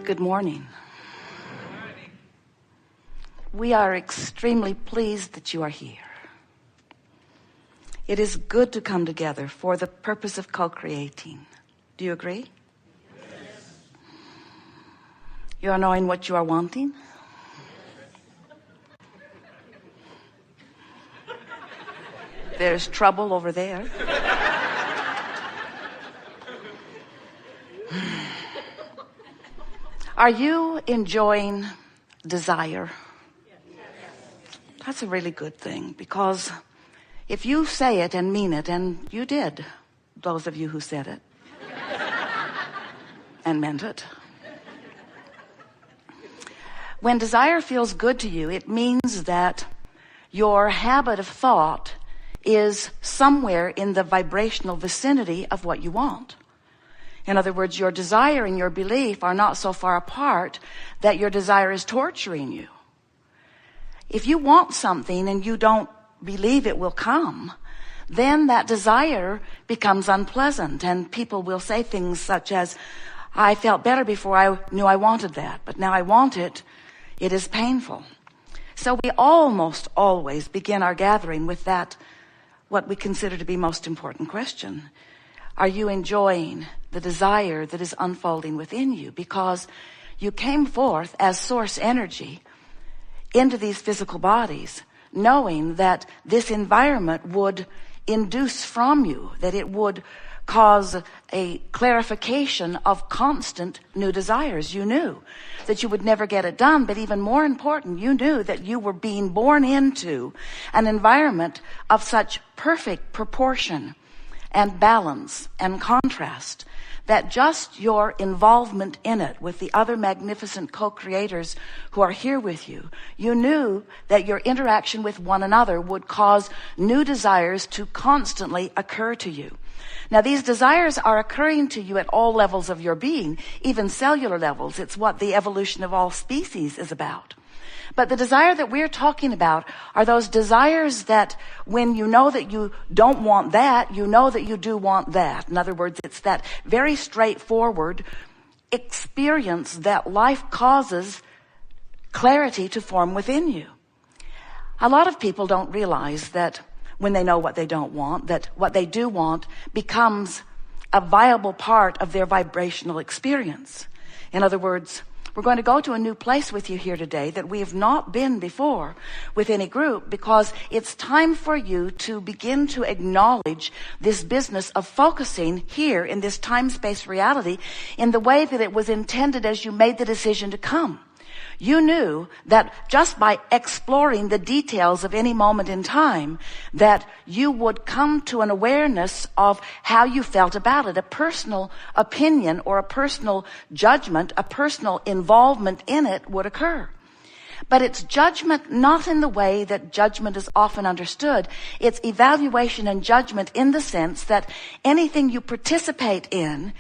Good morning. We are extremely pleased that you are here. It is good to come together for the purpose of co-creating. Do you agree? Yes. You are knowing what you are wanting? There's trouble over there. Are you enjoying desire? That's a really good thing, because if you say it and mean it, and you did, those of you who said it and meant it, when desire feels good to you, it means that your habit of thought is somewhere in the vibrational vicinity of what you want. In other words, your desire and your belief are not so far apart that your desire is torturing you. If you want something and you don't believe it will come, then that desire becomes unpleasant, and people will say things such as, I felt better before I knew I wanted that, but now I want it. It is painful. So we almost always begin our gathering with that, what we consider to be most important question. Are you enjoying the desire that is unfolding within you? Because you came forth as source energy into these physical bodies, knowing that this environment would induce from you, that it would cause a clarification of constant new desires. You knew that you would never get it done, but even more important, you knew that you were being born into an environment of such perfect proportion and balance and contrast that just your involvement in it with the other magnificent co-creators who are here with you, you knew that your interaction with one another would cause new desires to constantly occur to you. Now, these desires are occurring to you at all levels of your being, even cellular levels. It's what the evolution of all species is about. But the desire that we're talking about are those desires that when you know that you don't want that, you know that you do want that. In other words, it's that very straightforward experience that life causes clarity to form within you. A lot of people don't realize that when they know what they don't want, that what they do want becomes a viable part of their vibrational experience. In other words, we're going to go to a new place with you here today that we have not been before with any group, because it's time for you to begin to acknowledge this business of focusing here in this time-space reality in the way that it was intended as you made the decision to come. You knew that just by exploring the details of any moment in time, that you would come to an awareness of how you felt about it. A personal opinion or a personal judgment, a personal involvement in it would occur. But it's judgment not in the way that judgment is often understood. It's evaluation and judgment in the sense that anything you participate in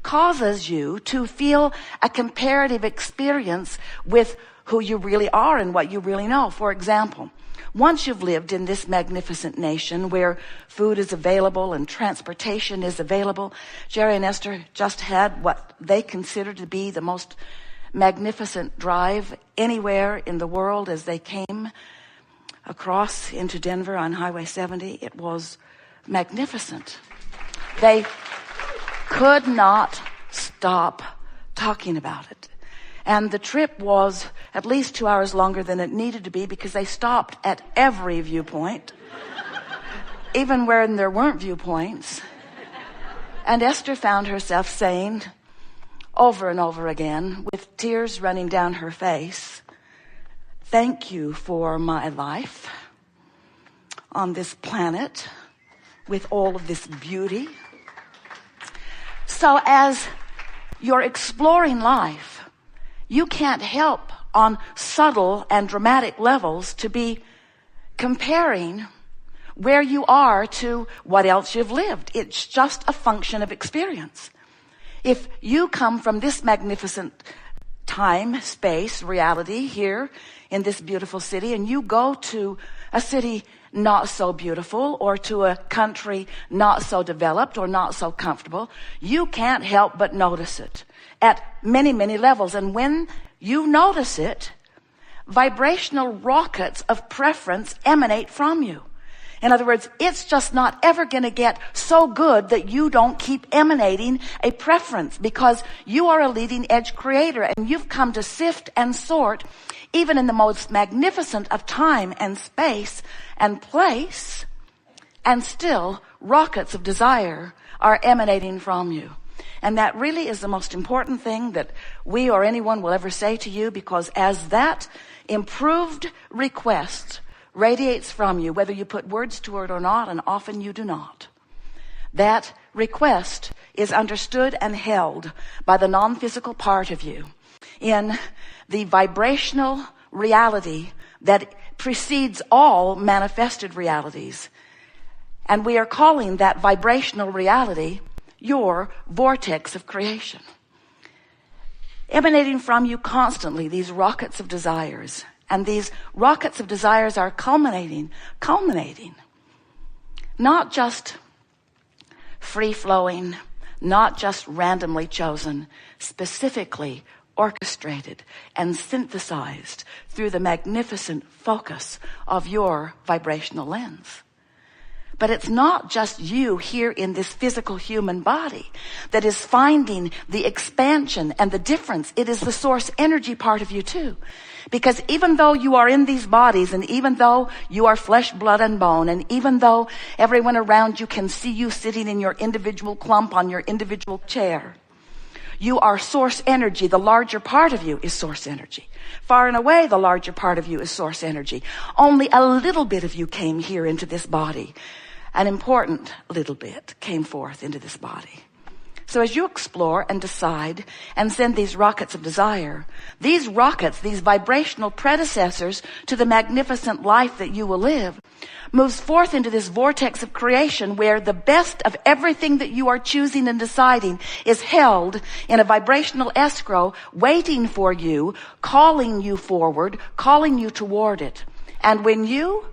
causes you to feel a comparative experience with who you really are and what you really know. For example, once you've lived in this magnificent nation where food is available and transportation is available, Jerry and Esther just had what they consider to be the most magnificent drive anywhere in the world as they came across into Denver on Highway 70. It was magnificent. They could not stop talking about it. And the trip was at least 2 hours longer than it needed to be, because they stopped at every viewpoint, even when there weren't viewpoints. And Esther found herself saying over and over again, with tears running down her face, thank you for my life on this planet with all of this beauty. So as you're exploring life, you can't help on subtle and dramatic levels to be comparing where you are to what else you've lived. It's just a function of experience. If you come from this magnificent time, space, reality here in this beautiful city, and you go to a city not so beautiful, or to a country not so developed or not so comfortable, you can't help but notice it at many, many levels. And when you notice it, vibrational rockets of preference emanate from you. In other words, it's just not ever going to get so good that you don't keep emanating a preference, because you are a leading edge creator and you've come to sift and sort even in the most magnificent of time and space and place, and still rockets of desire are emanating from you. And that really is the most important thing that we or anyone will ever say to you, because as that improved request radiates from you, whether you put words to it or not, and often you do not, that request is understood and held by the non-physical part of you in the vibrational reality that precedes all manifested realities. And we are calling that vibrational reality your vortex of creation. Emanating from you constantly, these rockets of desires. And these rockets of desires are culminating, not just free-flowing, not just randomly chosen, specifically orchestrated and synthesized through the magnificent focus of your vibrational lens. But it's not just you here in this physical human body that is finding the expansion and the difference. It is the source energy part of you too. Because even though you are in these bodies, and even though you are flesh, blood, and bone, and even though everyone around you can see you sitting in your individual clump on your individual chair, you are source energy. The larger part of you is source energy. Far and away, the larger part of you is source energy. Only a little bit of you came here into this body. An important little bit came forth into this body. So as you explore and decide and send these rockets of desire, these rockets, these vibrational predecessors to the magnificent life that you will live, moves forth into this vortex of creation where the best of everything that you are choosing and deciding is held in a vibrational escrow, waiting for you, calling you forward, calling you toward it. And when you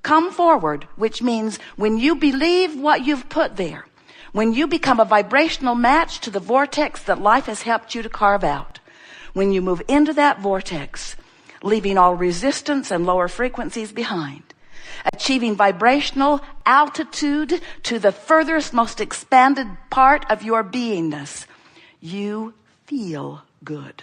come forward, which means when you believe what you've put there, when you become a vibrational match to the vortex that life has helped you to carve out, when you move into that vortex, leaving all resistance and lower frequencies behind, achieving vibrational altitude to the furthest, most expanded part of your beingness, you feel good.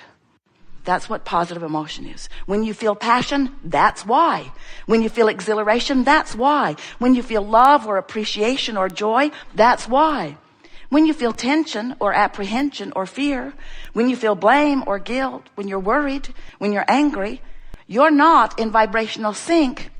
That's what positive emotion is. When you feel passion, that's why. When you feel exhilaration, that's why. When you feel love or appreciation or joy, that's why. When you feel tension or apprehension or fear, when you feel blame or guilt, when you're worried, when you're angry, you're not in vibrational sync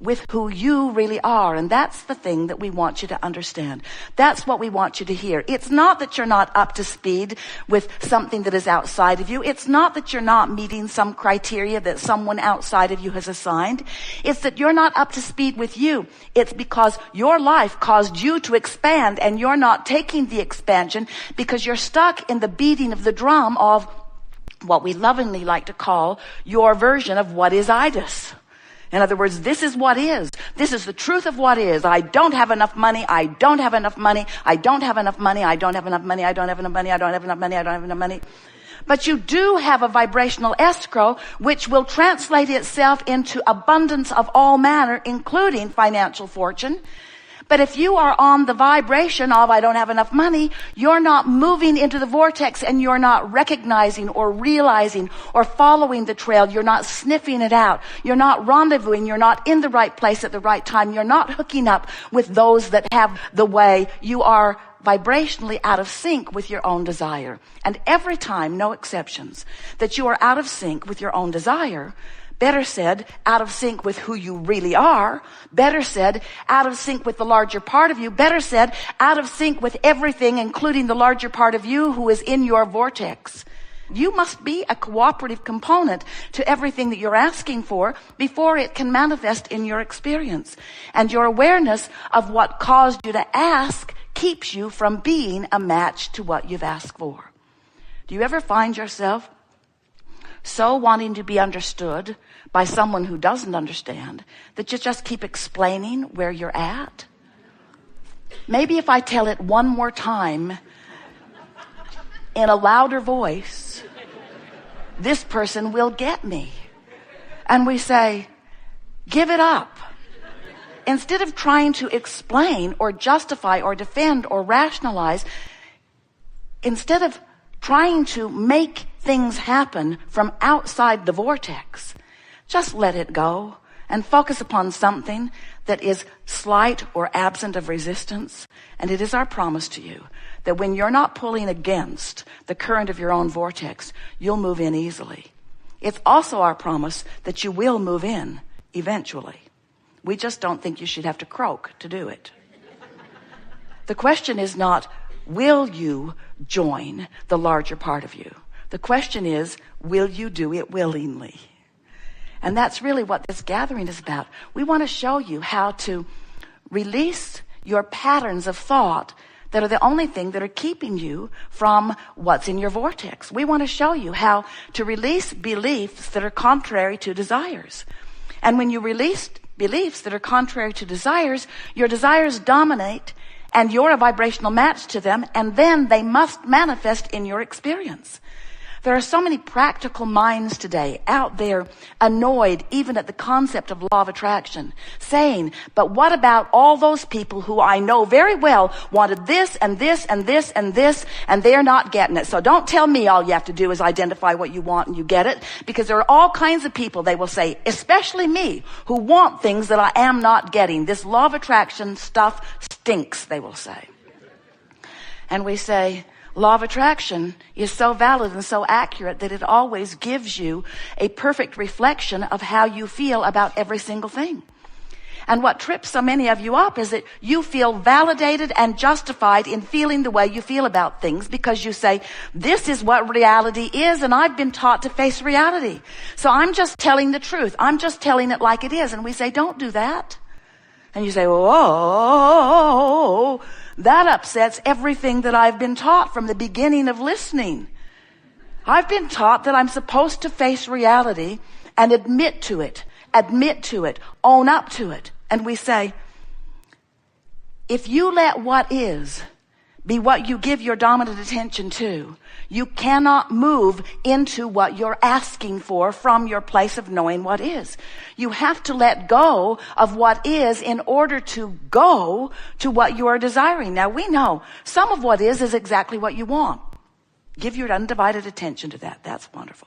with who you really are. And that's the thing that we want you to understand. That's what we want you to hear. It's not that you're not up to speed with something that is outside of you. It's not that you're not meeting some criteria that someone outside of you has assigned. It's that you're not up to speed with you. It's because your life caused you to expand, and you're not taking the expansion because you're stuck in the beating of the drum of what we lovingly like to call your version of what is itis. In other words, this is what is. This is the truth of what is. I don't have enough money. I don't have enough money. I don't have enough money. I don't have enough money. I don't have enough money. I don't have enough money. I don't have enough money. But you do have a vibrational escrow which will translate itself into abundance of all manner, including financial fortune. But if you are on the vibration of I don't have enough money, you're not moving into the vortex, and you're not recognizing or realizing or following the trail. You're not sniffing it out. You're not rendezvousing. You're not in the right place at the right time. You're not hooking up with those that have the way. You are vibrationally out of sync with your own desire. And every time, no exceptions, that you are out of sync with your own desire, better said, out of sync with who you really are. Better said, out of sync with the larger part of you. Better said, out of sync with everything, including the larger part of you who is in your vortex. You must be a cooperative component to everything that you're asking for before it can manifest in your experience. And your awareness of what caused you to ask keeps you from being a match to what you've asked for. Do you ever find yourself so wanting to be understood by someone who doesn't understand that you just keep explaining where you're at? Maybe if I tell it one more time in a louder voice, this person will get me. And we say, give it up. Instead of trying to explain or justify or defend or rationalize, instead of trying to make things happen from outside the vortex, just let it go and focus upon something that is slight or absent of resistance. And it is our promise to you that when you're not pulling against the current of your own vortex, you'll move in easily. It's also our promise that you will move in eventually. We just don't think you should have to croak to do it. The question is not, will you join the larger part of you? The question is, will you do it willingly? And that's really what this gathering is about. We want to show you how to release your patterns of thought that are the only thing that are keeping you from what's in your vortex. We want to show you how to release beliefs that are contrary to desires. And when you release beliefs that are contrary to desires, your desires dominate and you're a vibrational match to them, and then they must manifest in your experience. There are so many practical minds today out there annoyed even at the concept of law of attraction, saying, but what about all those people who I know very well wanted this and this and this and this, and they're not getting it. So don't tell me all you have to do is identify what you want and you get it, because there are all kinds of people, they will say, especially me, who want things that I am not getting. This law of attraction stuff stinks, they will say. And we say, law of attraction is so valid and so accurate that it always gives you a perfect reflection of how you feel about every single thing. And what trips so many of you up is that you feel validated and justified in feeling the way you feel about things, because you say, this is what reality is, and I've been taught to face reality. So I'm just telling the truth. I'm just telling it like it is. And we say, don't do that. And you say, whoa, that upsets everything that I've been taught from the beginning of listening. I've been taught that I'm supposed to face reality and admit to it, own up to it. And we say, if you let what is be what you give your dominant attention to, you cannot move into what you're asking for from your place of knowing what is. You have to let go of what is in order to go to what you are desiring. Now we know some of what is exactly what you want. Give your undivided attention to that. That's wonderful.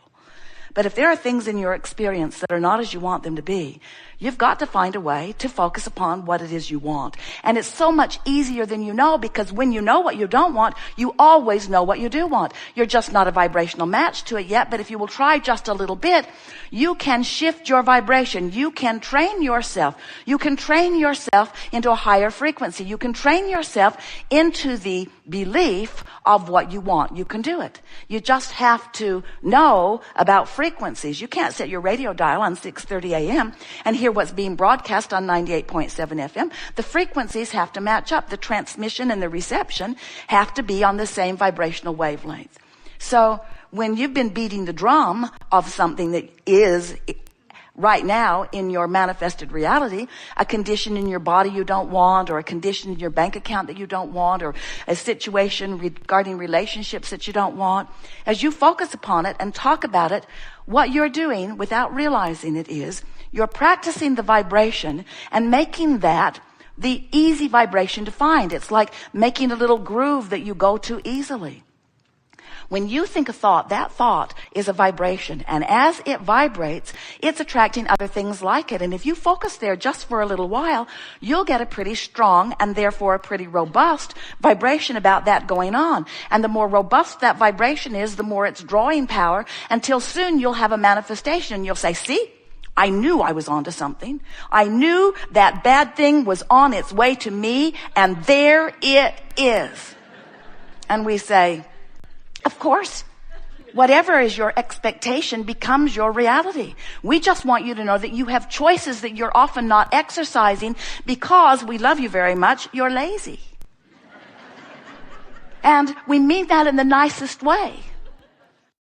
But if there are things in your experience that are not as you want them to be, you've got to find a way to focus upon what it is you want. And it's so much easier than you know, because when you know what you don't want, you always know what you do want. You're just not a vibrational match to it yet, but if you will try just a little bit, you can shift your vibration. You can train yourself. You can train yourself into a higher frequency. You can train yourself into the belief of what you want. You can do it. You just have to know about frequencies. You can't set your radio dial on 6:30 a.m. and hear what's being broadcast on 98.7 FM. The frequencies have to match up. The transmission and the reception have to be on the same vibrational wavelength. So when you've been beating the drum of something that is right now in your manifested reality, a condition in your body you don't want, or a condition in your bank account that you don't want, or a situation regarding relationships that you don't want, as you focus upon it and talk about it, what you're doing without realizing it is you're practicing the vibration and making that the easy vibration to find. It's like making a little groove that you go to easily. When you think a thought, that thought is a vibration. And as it vibrates, it's attracting other things like it. And if you focus there just for a little while, you'll get a pretty strong and therefore a pretty robust vibration about that going on. And the more robust that vibration is, the more it's drawing power, until soon you'll have a manifestation. You'll say, see? I knew I was onto something. I knew that bad thing was on its way to me, and there it is. And we say, of course, whatever is your expectation becomes your reality. We just want you to know that you have choices that you're often not exercising because we love you very much. You're lazy. And we mean that in the nicest way.